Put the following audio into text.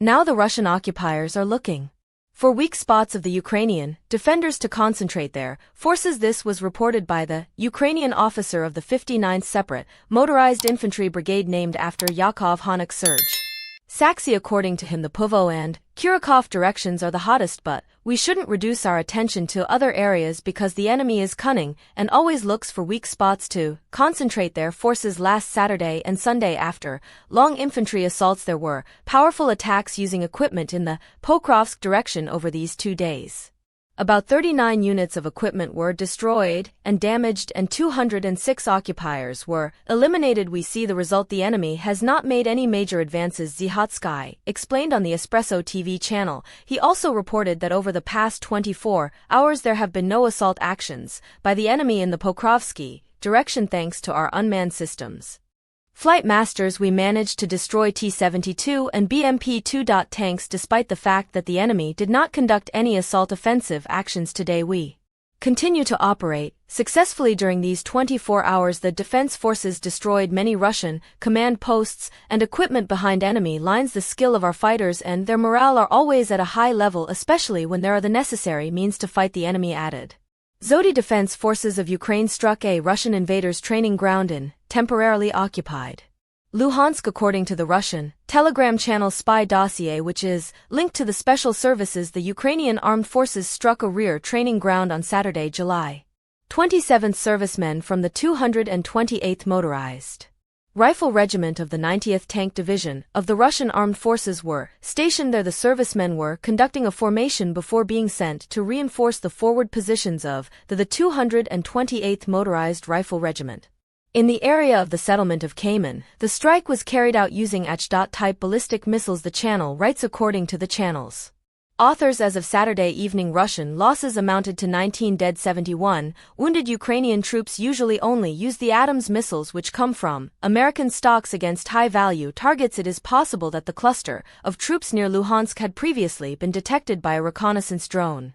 Now the Russian occupiers are looking for weak spots of the Ukrainian defenders to concentrate their forces. This was reported by the Ukrainian officer of the 59th Separate Motorized Infantry Brigade named after Yakov Hanuch Serge Saxy. According to him, the Puvo and Kurakov directions are the hottest, but we shouldn't reduce our attention to other areas because the enemy is cunning and always looks for weak spots to concentrate their forces. Last Saturday and Sunday, after long infantry assaults, there were powerful attacks using equipment in the Pokrovsky direction over these 2 days. About 39 units of equipment were destroyed and damaged and 206 occupiers were eliminated. We see the result. The enemy has not made any major advances, Zihatsky explained on the Espresso TV channel. He also reported that over the past 24 hours there have been no assault actions by the enemy in the Pokrovsky direction thanks to our unmanned systems. Flight masters, we managed to destroy T-72 and BMP-2 tanks despite the fact that the enemy did not conduct any assault offensive actions today. We continue to operate successfully during these 24 hours. The defense forces destroyed many Russian command posts and equipment behind enemy lines. The skill of our fighters and their morale are always at a high level, especially when there are the necessary means to fight the enemy. Added. Zodi Defense Forces of Ukraine struck a Russian invaders' training ground in temporarily occupied Luhansk. According to the Russian Telegram channel Spy Dossier, which is linked to the special services, the Ukrainian armed forces struck a rear training ground on Saturday, July 27th. Servicemen from the 228th Motorized Rifle Regiment of the 90th Tank Division of the Russian Armed Forces were stationed there. The servicemen were conducting a formation before being sent to reinforce the forward positions of the 228th Motorized Rifle Regiment. In the area of the settlement of Cayman, the strike was carried out using H-type ballistic missiles, the channel writes. According to the channel's authors, as of Saturday evening, Russian losses amounted to 19 dead, 71 wounded. Ukrainian troops usually only use the ATACMS missiles, which come from American stocks, against high-value targets. It is possible that the cluster of troops near Luhansk had previously been detected by a reconnaissance drone.